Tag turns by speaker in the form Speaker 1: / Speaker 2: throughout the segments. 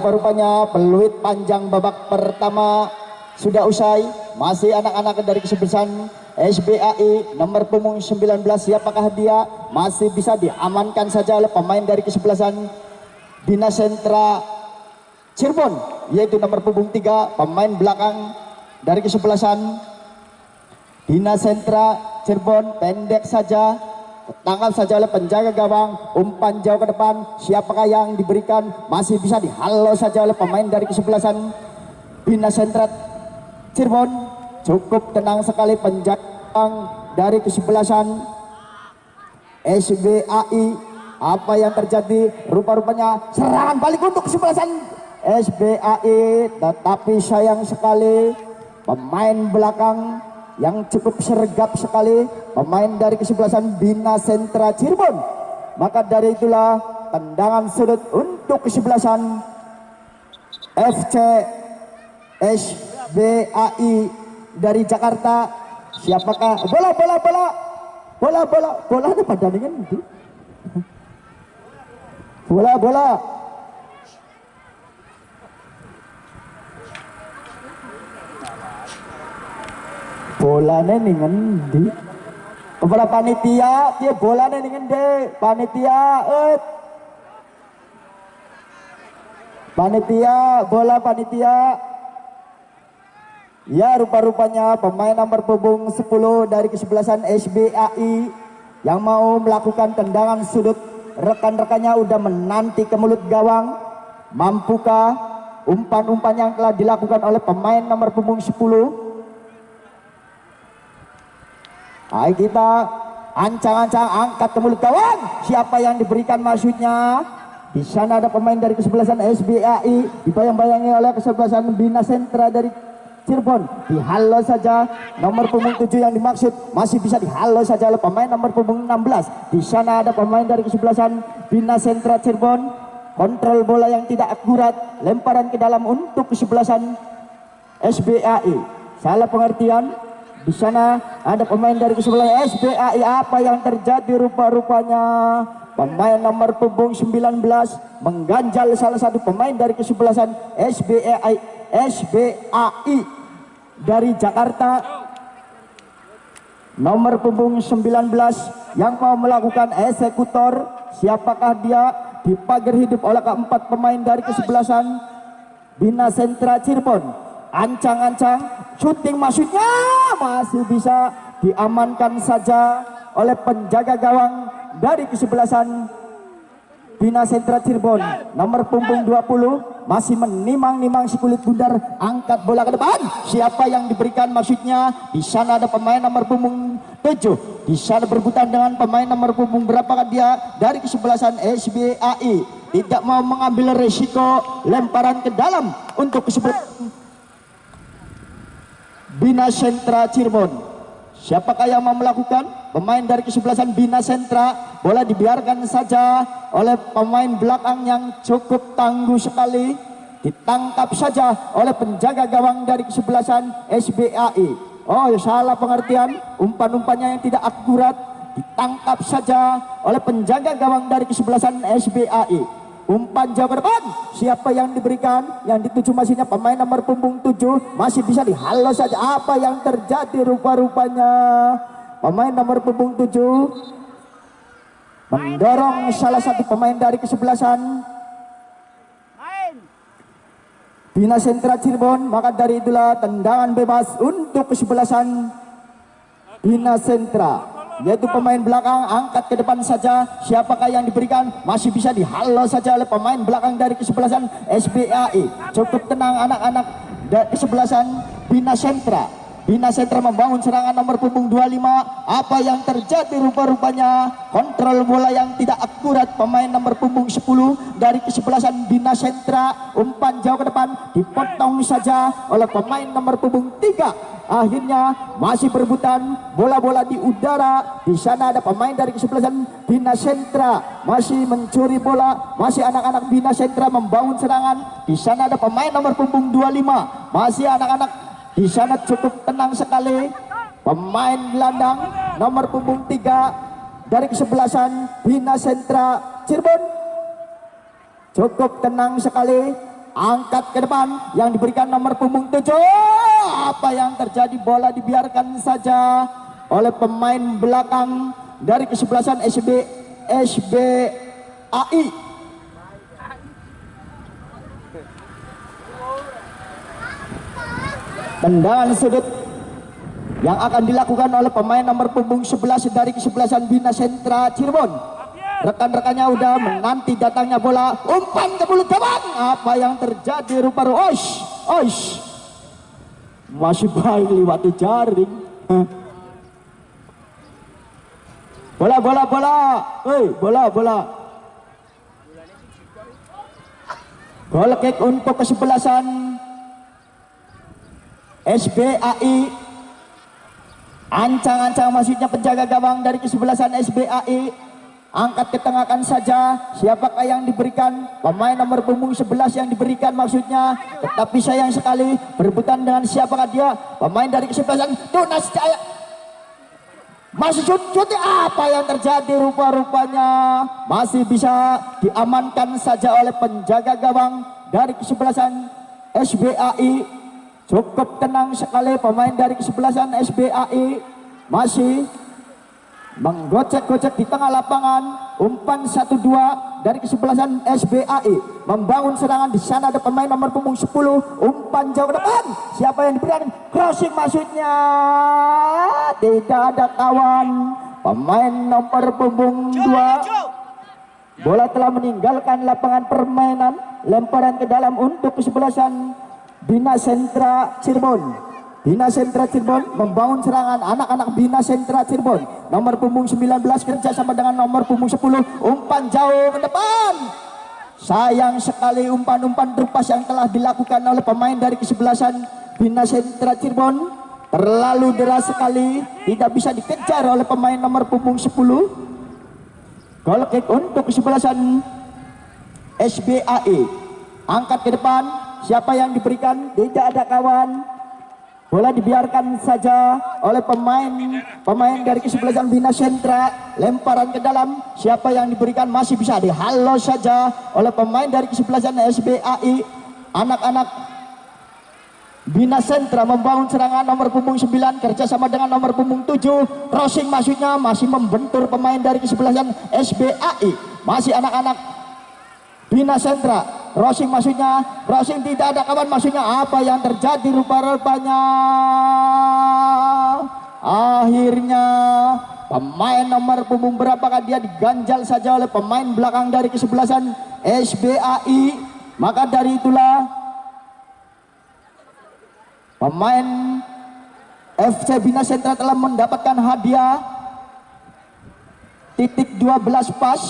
Speaker 1: rupa-rupanya peluit panjang babak pertama sudah usai. Masih anak-anak dari kesebelasan SBAI nomor punggung 19, siapakah dia? Masih bisa diamankan saja oleh pemain dari kesebelasan Bina Sentra Cirebon, yaitu nomor punggung 3, pemain belakang dari kesebelasan Bina Sentra Cirebon. Pendek saja, tangkap saja oleh penjaga gawang, umpan jauh ke depan, siapakah yang diberikan? Masih bisa dihalau saja oleh pemain dari kesebelasan Bina Sentra Cirebon. Cukup tenang sekali penjaga dari kesebelasan SBAI. Apa yang terjadi? Rupa-rupanya serangan balik untuk kesebelasan SBAI, tetapi sayang sekali pemain belakang yang cukup sergap sekali, pemain dari kesebelasan Bina Sentra Cirebon. Maka dari itulah tendangan sudut untuk kesebelasan FC SBAI dari Jakarta. Siapakah? Bola ada pertandingan itu. Bola bolanya nih ngendi? Kepala panitia, dia bolanya nih ngendi? Panitia, bola panitia. Ya, rupa-rupanya pemain nomor punggung 10 dari kesebelasan SBAI yang mau melakukan tendangan sudut. Rekan-rekannya udah menanti ke mulut gawang. Mampukah umpan-umpan yang telah dilakukan oleh pemain nomor punggung 10? Ayo kita ancang-ancang angkat ke mulut gawang. Siapa yang diberikan maksudnya? Di sana ada pemain dari kesebelasan SBAI, dibayang-bayangi oleh kesebelasan Bina Sentra dari Cirebon. Dihalau saja nomor punggung 7 yang dimaksud, masih bisa dihalau saja oleh pemain nomor punggung 16. Di sana ada pemain dari kesebelasan Bina Sentra Cirebon. Kontrol bola yang tidak akurat, lemparan ke dalam untuk kesebelasan SBAI. Salah pengertian. Di sana ada pemain dari kesebelasan SBAI. Apa yang terjadi? Rupa-rupanya pemain nomor punggung 19 mengganjal salah satu pemain dari kesebelasan SBAI dari Jakarta, nomor punggung 19 yang mau melakukan eksekutor. Siapakah dia? Dipagar hidup oleh keempat pemain dari kesebelasan Bina Sentra Cirebon. Ancang-ancang syuting maksudnya, masih bisa diamankan saja oleh penjaga gawang dari kesebelasan Bina Sentra Cirebon. Nomor punggung 20 masih menimang-nimang si kulit bundar, angkat bola ke depan. Siapa yang diberikan maksudnya? Di sana ada pemain nomor punggung 7. Di sana berebutan dengan pemain nomor punggung berapakah dia dari kesebelasan SBAI. Tidak mau mengambil resiko lemparan ke dalam untuk kesebelasan Bina Sentra Cirebon. Siapakah yang mau melakukan? Pemain dari kesebelasan Bina Sentra. Bola dibiarkan saja oleh pemain belakang yang cukup tangguh sekali. Ditangkap saja oleh penjaga gawang dari kesebelasan SBAI. Oh, salah pengertian. Umpan-umpannya yang tidak akurat. Ditangkap saja oleh penjaga gawang dari kesebelasan SBAI. Umpan jauh ke depan. Siapa yang diberikan? Yang dituju masihnya pemain nomor punggung 7. Masih bisa dihalau saja. Apa yang terjadi? Rupa-rupanya pemain nomor punggung 7 mendorong salah satu pemain dari kesebelasan Bina Sentra Cirebon. Maka dari itulah tendangan bebas untuk kesebelasan Bina Sentra, yaitu pemain belakang. Angkat ke depan saja. Siapakah yang diberikan? Masih bisa dihalau saja oleh pemain belakang dari kesebelasan SBAI. Cukup tenang anak-anak dari kesebelasan Bina Sentra. Bina Sentra membangun serangan nomor punggung 25. Apa yang terjadi? Rupa-rupanya kontrol bola yang tidak akurat pemain nomor punggung 10 dari kesebelasan Bina Sentra. Umpan jauh ke depan dipotong saja oleh pemain nomor punggung 3. Akhirnya masih berebutan bola-bola di udara. Di sana ada pemain dari kesebelasan Bina Sentra masih mencuri bola. Masih anak-anak Bina Sentra membangun serangan. Di sana ada pemain nomor punggung 25. Masih anak-anak di sana cukup tenang sekali. Pemain gelandang nomor punggung 3 dari kesebelasan Bina Sentra Cirebon cukup tenang sekali. angkat ke depan yang diberikan nomor punggung 7. Apa yang terjadi, bola dibiarkan saja oleh pemain belakang dari kesebelasan SBAI. Tendangan sudut yang akan dilakukan oleh pemain nomor punggung 11 dari kesebelasan Bina Sentra Cirebon. Rekan-rekannya udah menanti datangnya bola, umpan ke mulut gawang. Apa yang terjadi, rupa-rupa oish. Masih baik lewati jaring. Bola. Goal kick untuk kesebelasan SBAI. Ancang-ancang maksudnya penjaga gawang dari kesebelasan SBAI. Angkat ke tengahkan saja. Siapakah yang diberikan? Pemain nomor punggung 11 yang diberikan maksudnya. Tetapi sayang sekali berebutan dengan siapakah dia? Pemain dari kesebelasan Tunas Jaya. Masih shoot. Apa yang terjadi, rupa-rupanya masih bisa diamankan saja oleh penjaga gawang dari kesebelasan SBAI. Cukup tenang sekali pemain dari kesebelasan SBAI, masih menggocek-gocek di tengah lapangan. Umpan 1-2 dari kesebelasan SBAI, membangun serangan. Di sana ada pemain nomor punggung 10, umpan jauh ke depan. Siapa yang diberikan? Crossing maksudnya, tidak ada kawan. Pemain nomor punggung 2, bola telah meninggalkan lapangan permainan. Lemparan ke dalam untuk kesebelasan Bina Sentra Cirebon. Bina Sentra Cirebon membangun serangan. Anak-anak Bina Sentra Cirebon, nomor punggung 19 kerja sama dengan nomor punggung 10, umpan jauh ke depan. Sayang sekali umpan-umpan terupas yang telah dilakukan oleh pemain dari kesebelasan Bina Sentra Cirebon terlalu deras sekali, tidak bisa dikejar oleh pemain nomor punggung 10. Goal kick untuk kesebelasan SBAI. Angkat ke depan. Siapa yang diberikan? Tidak ada kawan. Bola dibiarkan saja oleh pemain dari kesebelasan Bina Sentra. Lemparan ke dalam. Siapa yang diberikan? Masih bisa dihalau saja oleh pemain dari kesebelasan SBAI. Anak-anak Bina Sentra membangun serangan. Nomor punggung 9 kerjasama dengan nomor punggung 7. Crossing maksudnya, masih membentur pemain dari kesebelasan SBAI. Masih anak-anak Bina Sentra. Crossing maksudnya, crossing tidak ada kawan maksudnya. Apa yang terjadi, rupa-rupanya akhirnya pemain nomor punggung berapakah dia diganjal saja oleh pemain belakang dari kesebelasan SBAI. Maka dari itulah pemain FC Bina Sentra telah mendapatkan hadiah titik 12 pas.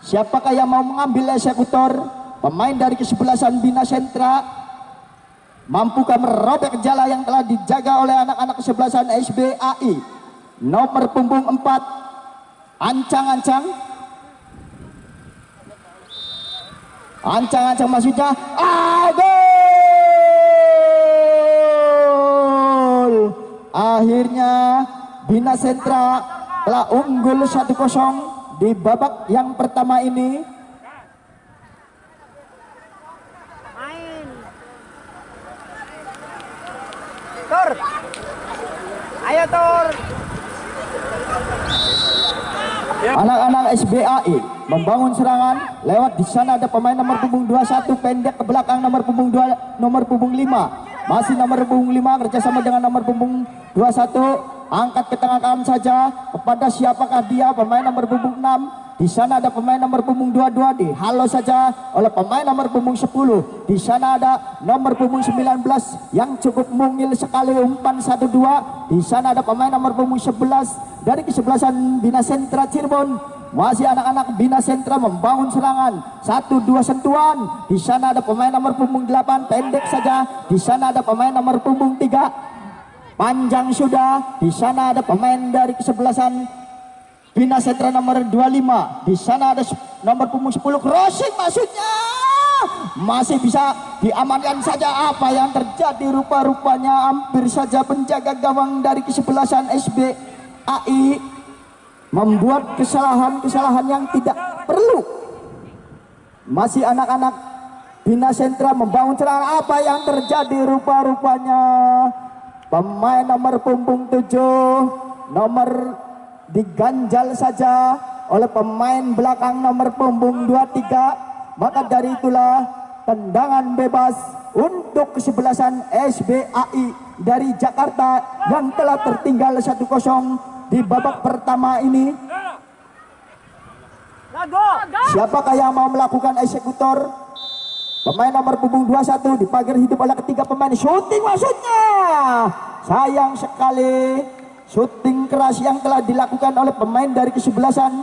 Speaker 1: Siapakah yang mau mengambil eksekutor? Pemain dari kesebelasan Bina Sentra mampukah merobek jala yang telah dijaga oleh anak-anak kesebelasan SBAI? Nomor punggung 4, ancang-ancang maksudnya. Gol! Akhirnya Bina Sentra telah unggul 1-0 di babak yang pertama ini.
Speaker 2: Tor, ayo Tor.
Speaker 1: Anak-anak SBAI membangun serangan. Lewat di sana ada pemain nomor punggung 21 pendek ke belakang nomor punggung 2, nomor punggung 5. Masih nomor punggung 5 kerjasama dengan nomor punggung 21. Angkat ke tengah kanan saja kepada siapakah dia? Pemain nomor punggung 6. Di sana ada pemain nomor punggung 22, dihalau saja oleh pemain nomor punggung 10. Di sana ada nomor punggung 19 yang cukup mungil sekali, umpan 1-2. Di sana ada pemain nomor punggung 11 dari kesebelasan Bina Sentra Cirebon. Masih anak-anak Bina Sentra membangun serangan. 1-2 sentuhan. Di sana ada pemain nomor punggung 8 pendek saja. Di sana ada pemain nomor punggung 3 panjang sudah. Di sana ada pemain dari kesebelasan Bina Sentra nomor 25. Di sana ada nomor punggung 10 crossing maksudnya. Masih bisa diamankan saja. Apa yang terjadi, rupa-rupanya hampir saja penjaga gawang dari kesebelasan SBAI membuat kesalahan-kesalahan yang tidak perlu. Masih anak-anak Bina Sentra membangun serangan. Apa yang terjadi? Rupa-rupanya pemain nomor punggung 7 nomor diganjal saja oleh pemain belakang nomor punggung 23. Maka dari itulah tendangan bebas untuk kesebelasan SBAI dari Jakarta yang telah tertinggal 1-0 di babak pertama ini. Siapakah yang mau melakukan eksekutor? Pemain nomor punggung 21 dipagar hidup oleh ketiga pemain. Shooting maksudnya. Sayang sekali shooting keras yang telah dilakukan oleh pemain dari kesebelasan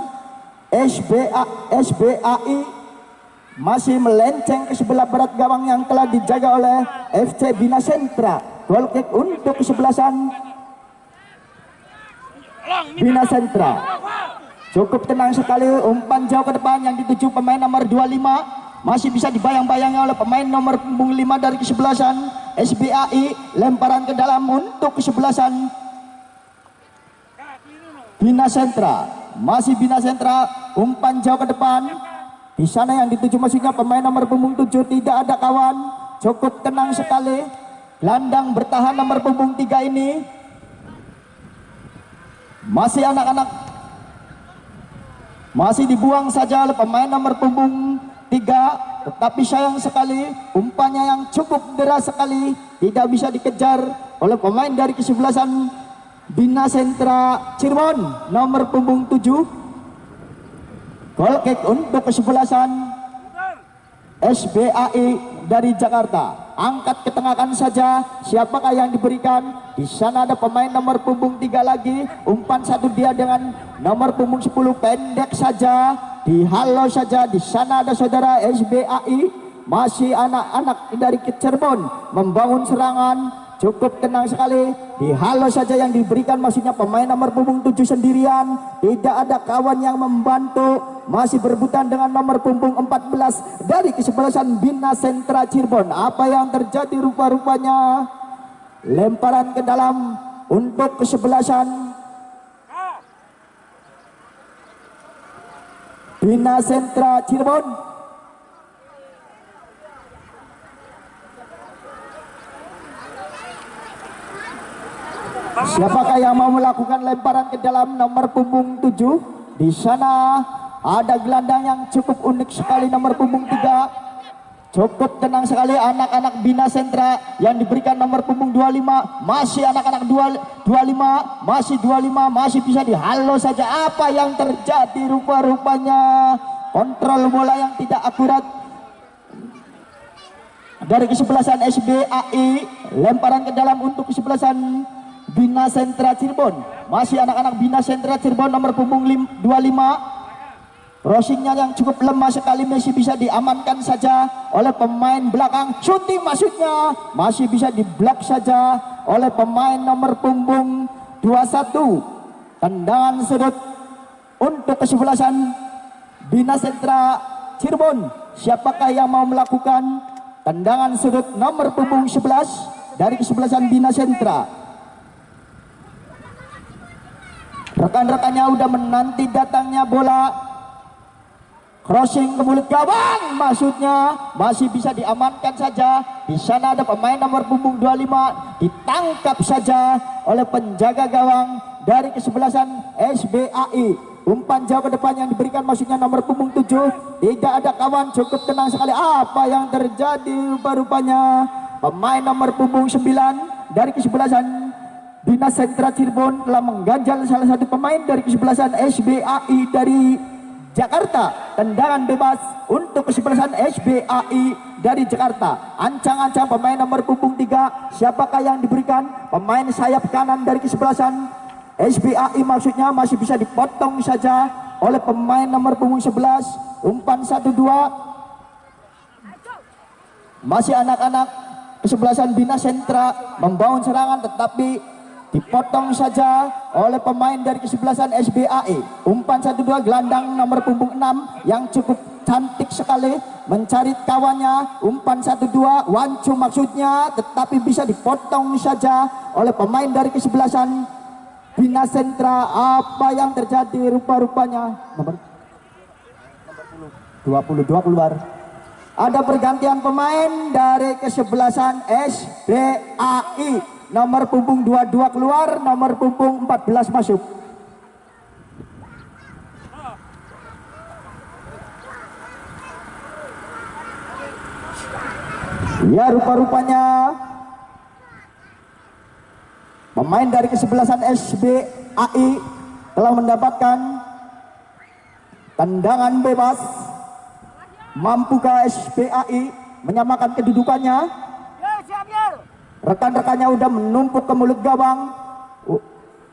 Speaker 1: SBAI masih melenceng ke sebelah barat gawang yang telah dijaga oleh FC Bina Sentra. Goal kick untuk kesebelasan Bina Sentra. Cukup tenang sekali, umpan jauh ke depan yang dituju pemain nomor 25. Masih bisa dibayang-bayangi oleh pemain nomor punggung 5 dari kesebelasan SBAI. Lemparan ke dalam untuk kesebelasan Bina Sentra. Masih Bina Sentra, umpan jauh ke depan. Di sana yang dituju maksudnya pemain nomor punggung 7, tidak ada kawan. Cukup tenang sekali. Gelandang bertahan nomor punggung 3 ini masih anak-anak, masih dibuang saja oleh pemain nomor punggung 3. Tetapi sayang sekali umpannya yang cukup deras sekali tidak bisa dikejar oleh pemain dari kesebelasan Bina Sentra Cirebon nomor punggung 7. Goal kick untuk kesebelasan SBAI dari Jakarta. Angkat ketengahkan saja. Siapakah yang diberikan? Di sana ada pemain nomor punggung 3 lagi. Umpan satu dia dengan nomor punggung 10, pendek saja. Dihalau saja. Di sana ada saudara SBAI. Masih anak-anak dari Cirebon membangun serangan. Cukup tenang sekali. Dihalau saja yang diberikan maksudnya pemain nomor punggung 7 sendirian. Tidak ada kawan yang membantu. Masih berebutan dengan nomor punggung 14 dari kesebelasan Bina Sentra Cirebon. Apa yang terjadi? Rupa-rupanya lemparan ke dalam untuk kesebelasan Bina Sentra Cirebon. Siapakah yang mau melakukan lemparan ke dalam nomor punggung 7? Di sana ada gelandang yang cukup unik sekali nomor punggung 3. Cukup tenang sekali anak-anak Bina Sentra yang diberikan nomor punggung 25. Masih anak-anak 25, masih 25, masih bisa dihalau saja. Apa yang terjadi? Rupa-rupanya kontrol bola yang tidak akurat dari kesebelasan SBAI. Lemparan ke dalam untuk kesebelasan Bina Sentra Cirebon. Masih anak-anak Bina Sentra Cirebon nomor punggung 25. Crossingnya yang cukup lemah sekali, masih bisa diamankan saja oleh pemain belakang. Shooting maksudnya masih bisa diblok saja oleh pemain nomor punggung 21. Tendangan sudut untuk kesebelasan Bina Sentra Cirebon. Siapakah yang mau melakukan tendangan sudut nomor punggung 11 dari kesebelasan Bina Sentra? Rekan-rekannya udah menanti datangnya bola. Crossing ke mulut gawang, maksudnya masih bisa diamankan saja. Di sana ada pemain nomor punggung 25, ditangkap saja oleh penjaga gawang dari kesebelasan SBAI. Umpan jauh ke depan yang diberikan maksudnya nomor punggung 7, tidak ada kawan. Cukup tenang sekali. Apa yang terjadi? Rupanya pemain nomor punggung 9 dari kesebelasan Bina Sentra Cirebon telah mengganjal salah satu pemain dari kesebelasan SBAI dari Jakarta. Tendangan bebas untuk kesebelasan SBAI dari Jakarta. Ancang-ancang pemain nomor punggung 3. Siapakah yang diberikan? Pemain sayap kanan dari kesebelasan SBAI maksudnya masih bisa dipotong saja oleh pemain nomor punggung 11. Umpan 1-2. Masih anak-anak kesebelasan Bina Sentra membangun serangan, tetapi dipotong saja oleh pemain dari kesebelasan SBAI. Umpan 1-2, gelandang nomor punggung 6 yang cukup cantik sekali mencari kawannya. Umpan 1-2, wancu maksudnya, tetapi bisa dipotong saja oleh pemain dari kesebelasan Bina Sentra. Apa yang terjadi? Rupa-rupanya nomor 22 keluar. Ada pergantian pemain dari kesebelasan SBAI. Nomor punggung 22 keluar, nomor punggung 14 masuk. Ya, rupa-rupanya pemain dari kesebelasan SBAI telah mendapatkan tendangan bebas. Mampukah SBAI menyamakan kedudukannya? Rekan-rekannya udah menumpuk ke mulut gawang.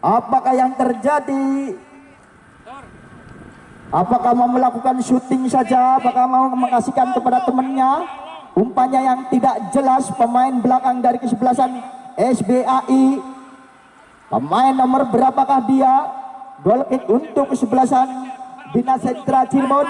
Speaker 1: Apakah yang terjadi? Apakah mau melakukan syuting saja? Apakah mau mengasihkan kepada temannya? Umpannya yang tidak jelas. Pemain belakang dari kesebelasan SBAI. Pemain nomor berapakah dia? Goal kick untuk kesebelasan Bina Sentra Cirebon.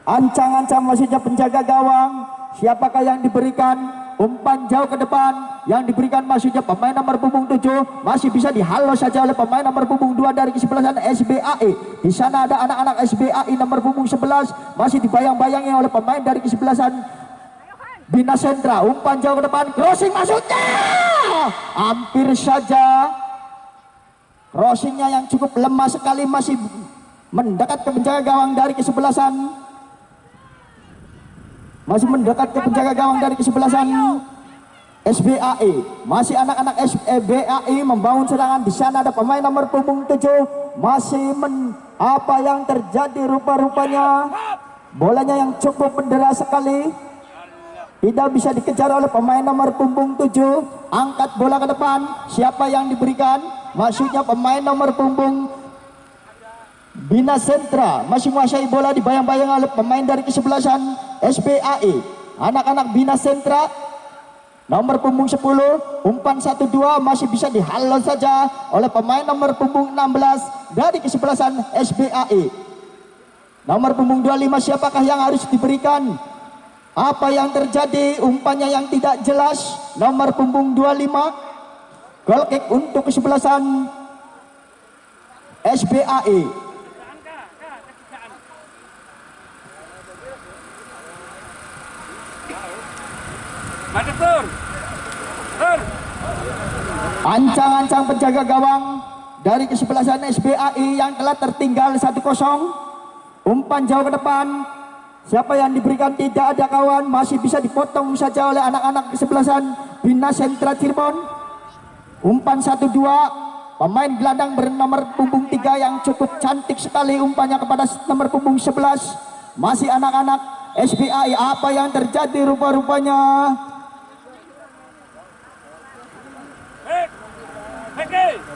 Speaker 1: Ancang-ancang masihnya penjaga gawang. Siapakah yang diberikan? Umpan jauh ke depan. Yang diberikan masihnya pemain nomor punggung 7. Masih bisa dihalau saja oleh pemain nomor punggung 2 dari kesebelasan SBAI. Di sana ada anak-anak SBAI nomor punggung 11. Masih dibayang-bayangi oleh pemain dari kesebelasan Bina Sentra. Umpan jauh ke depan. Crossing masuknya. Hampir saja. Crossingnya yang cukup lemah sekali. Masih mendekat ke penjaga gawang dari kesebelasan. Masih mendekat ke penjaga gawang dari kesebelasan SBAI. Masih anak-anak SBAI membangun serangan. Di sana ada pemain nomor punggung 7. Masih apa yang terjadi rupa-rupanya bolanya yang cukup mendera sekali. Tidak bisa dikejar oleh pemain nomor punggung 7. Angkat bola ke depan. Siapa yang diberikan? Maksudnya pemain nomor punggung Bina Sentra masih menguasai bola, dibayang-bayang oleh pemain dari kesebelasan SBAI. Anak-anak Bina Sentra nomor punggung 10. Umpan 1-2 masih bisa dihalau saja oleh pemain nomor punggung 16 dari kesebelasan SBAI. Nomor punggung 25 siapakah yang harus diberikan? Apa yang terjadi? Umpannya yang tidak jelas. Nomor punggung 25. Goal kick untuk kesebelasan SBAI. Ancang-ancang penjaga gawang dari kesebelasan SBAI yang telah tertinggal 1-0. Umpan jauh ke depan. Siapa yang diberikan? Tidak ada kawan. Masih bisa dipotong saja oleh anak-anak kesebelasan Bina Sentra Cirebon. Umpan 1-2. Pemain gelandang bernomor punggung 3 yang cukup cantik sekali umpannya kepada nomor punggung 11. Masih anak-anak SBAI. Apa yang terjadi rupa-rupanya?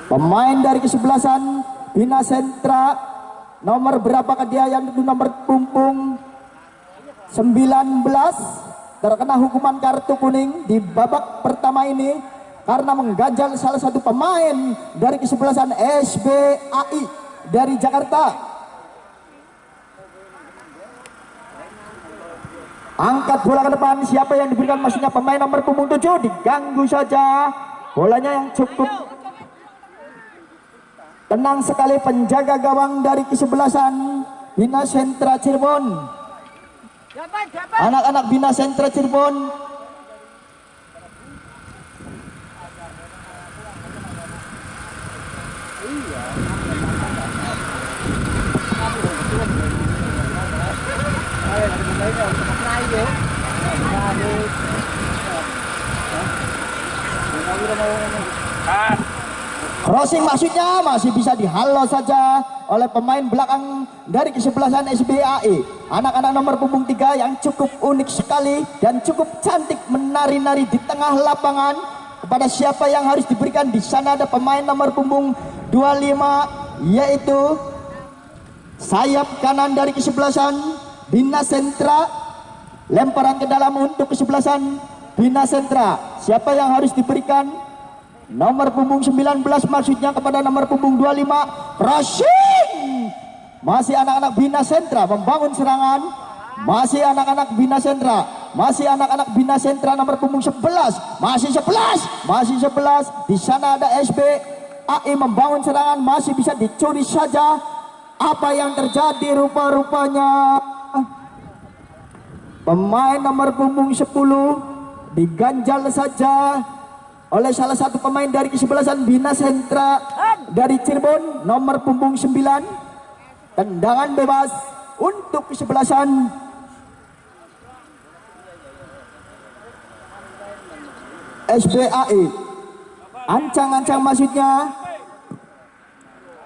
Speaker 1: Pemain dari kesebelasan Bina Sentra nomor berapa dia? Yang itu nomor punggung 19 terkena hukuman kartu kuning di babak pertama ini karena mengganjal salah satu pemain dari kesebelasan SBAI dari Jakarta. Angkat bola ke depan. Siapa yang diberikan? Maksudnya pemain nomor punggung 7. Diganggu saja. Bolanya yang cukup tenang sekali penjaga gawang dari kesebelasan Bina Sentra Cirebon. Anak-anak Bina Sentra Cirebon crossing maksudnya masih bisa dihalau saja oleh pemain belakang dari kesebelasan SBAI. Anak-anak nomor punggung 3 yang cukup unik sekali dan cukup cantik menari-nari di tengah lapangan. Kepada siapa yang harus diberikan? Di sana ada pemain nomor punggung 25 yaitu sayap kanan dari kesebelasan Bina Sentra. Lemparan ke dalam untuk kesebelasan Bina Sentra. Siapa yang harus diberikan? Nomor punggung 19 maksudnya kepada nomor punggung 25. Crossing. Masih anak-anak Bina Sentra membangun serangan. Masih anak-anak Bina Sentra. Masih anak-anak Bina Sentra nomor punggung 11. Masih 11. Masih 11. Di sana ada SBAI membangun serangan. Masih bisa dicuri saja. Apa yang terjadi rupa-rupanya? Pemain nomor punggung 10 diganjal saja oleh salah satu pemain dari kesebelasan Bina Sentra dari Cirebon, nomor punggung 9. Tendangan bebas untuk kesebelasan SBAE. Ancang-ancang maksudnya,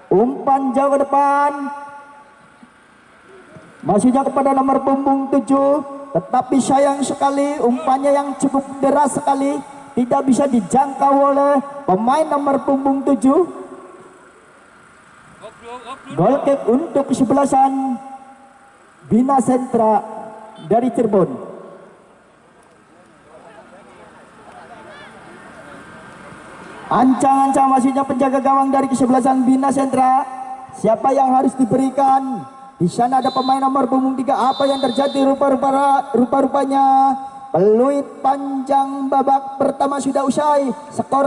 Speaker 1: umpan jauh ke depan, maksudnya kepada nomor punggung 7, tetapi sayang sekali umpannya yang cukup deras sekali, tidak bisa dijangkau oleh pemain nomor punggung 7. Goal kick untuk kesebelasan Bina Sentra dari Cirebon. Ancang-ancang maksudnya penjaga gawang dari kesebelasan Bina Sentra. Siapa yang harus diberikan? Di sana ada pemain nomor punggung 3. Apa yang terjadi? Rupa-rupanya peluit panjang babak pertama sudah usai. Skor